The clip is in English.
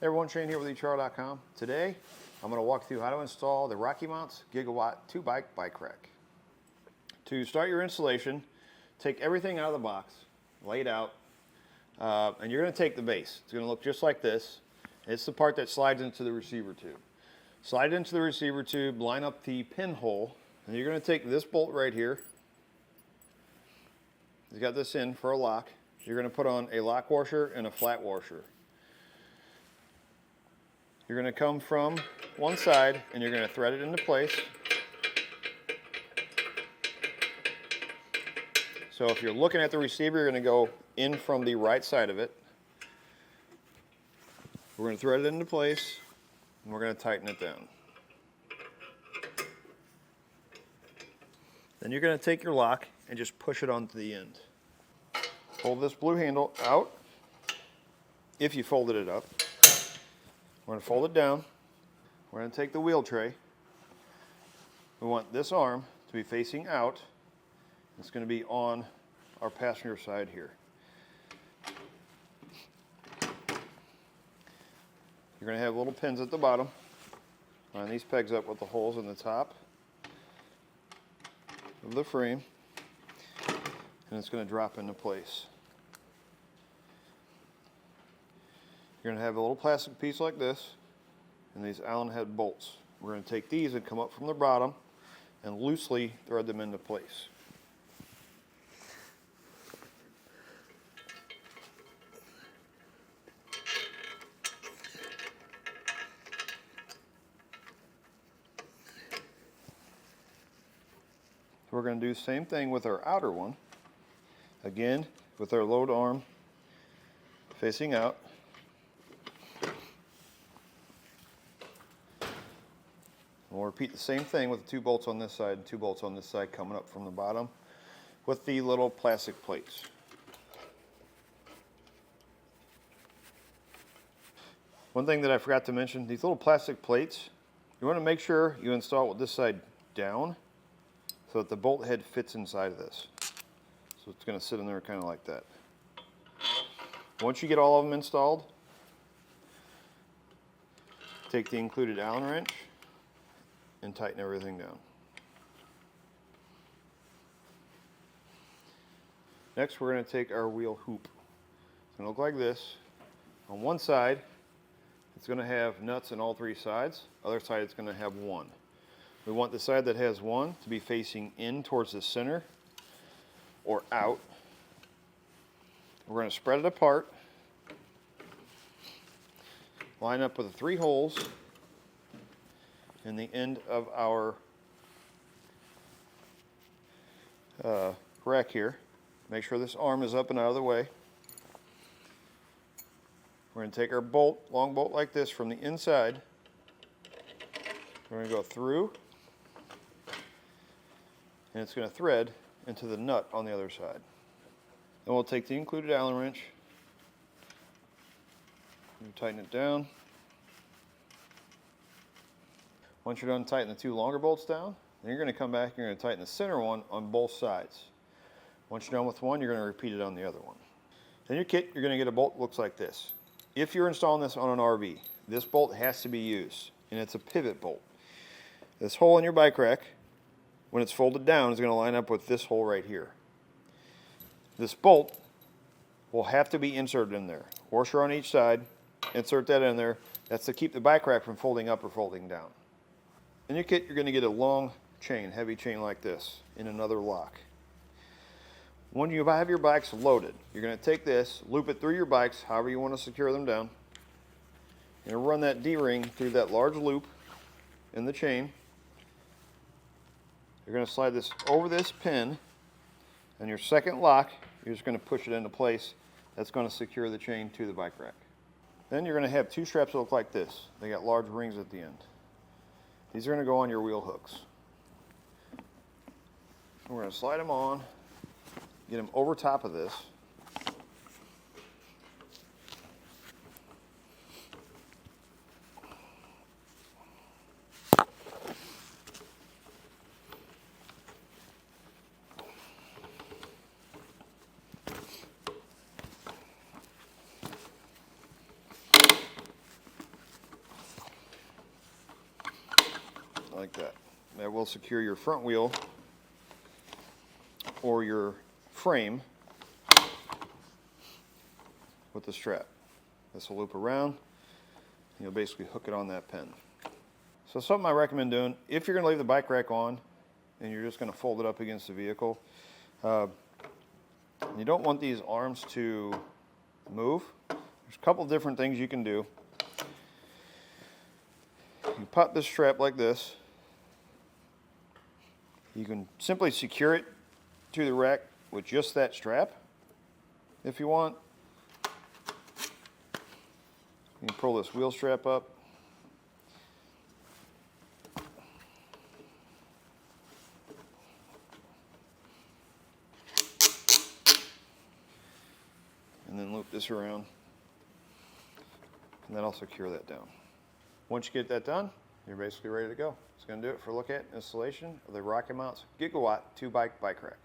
Hey everyone, Shane here with etrailer.com. Today, I'm going to walk through how to install the RockyMounts GigaWatt 2-bike bike rack. To start your installation, take everything out of the box, lay it out, and you're going to take the base. It's going to look just like this. It's the part that slides into the receiver tube. Slide into the receiver tube, line up the pinhole, and you're going to take this bolt right here. You've got this in for a lock. You're going to put on a lock washer and a flat washer. You're going to come from one side and you're going to thread it into place. So if you're looking at the receiver, you're going to go in from the right side of it. We're going to thread it into place and we're going to tighten it down. Then you're going to take your lock and just push it onto the end. Hold this blue handle out if you folded it up. We're going to fold it down. We're going to take the wheel tray. We want this arm to be facing out. It's going to be on our passenger side here. You're going to have little pins at the bottom. Line these pegs up with the holes in the top of the frame. And it's going to drop into place. You're going to have a little plastic piece like this and these Allen head bolts. We're going to take these and come up from the bottom and loosely thread them into place. We're going to do the same thing with our outer one. Again, with our load arm facing out. We'll repeat the same thing with the 2 bolts on this side and 2 bolts on this side coming up from the bottom with the little plastic plates. One thing that I forgot to mention, these little plastic plates, you want to make sure you install it with this side down so that the bolt head fits inside of this. So it's going to sit in there kind of like that. Once you get all of them installed, take the included Allen wrench and tighten everything down. Next, we're going to take our wheel hoop. It's going to look like this. On one side, it's going to have nuts in all 3 sides. Other side, it's going to have 1. We want the side that has 1 to be facing in towards the center or out. We're going to spread it apart. Line up with the 3 holes in the end of our rack here. Make sure this arm is up and out of the way. We're going to take our bolt, long bolt like this from the inside. We're going to go through and it's going to thread into the nut on the other side. Then we'll take the included Allen wrench and tighten it down. Once you're done tightening the 2 longer bolts down, then you're going to come back and you're going to tighten the center one on both sides. Once you're done with one, you're going to repeat it on the other one. In your kit, you're going to get a bolt that looks like this. If you're installing this on an RV, this bolt has to be used, and it's a pivot bolt. This hole in your bike rack, when it's folded down, is going to line up with this hole right here. This bolt will have to be inserted in there. Washer on each side, insert that in there. That's to keep the bike rack from folding up or folding down. In your kit, you're going to get a long chain, heavy chain like this, in another lock. When you have your bikes loaded, you're going to take this, loop it through your bikes, however you want to secure them down. You're going to run that D-ring through that large loop in the chain. You're going to slide this over this pin, and your second lock, you're just going to push it into place. That's going to secure the chain to the bike rack. Then you're going to have 2 straps that look like this. They got large rings at the end. These are going to go on your wheel hooks. We're going to slide them on, get them over top of this. like that. That will secure your front wheel or your frame with the strap. This will loop around, and you'll basically hook it on that pin. So something I recommend doing, if you're going to leave the bike rack on and you're just going to fold it up against the vehicle, you don't want these arms to move. There's a couple different things you can do. You pop this strap like this. You can simply secure it to the rack with just that strap if you want. You can pull this wheel strap up. And then loop this around. And then I'll secure that down. Once you get that done, you're basically ready to go. It's going to do it for a look at installation of the RockyMounts GigaWatt 2-bike bike rack.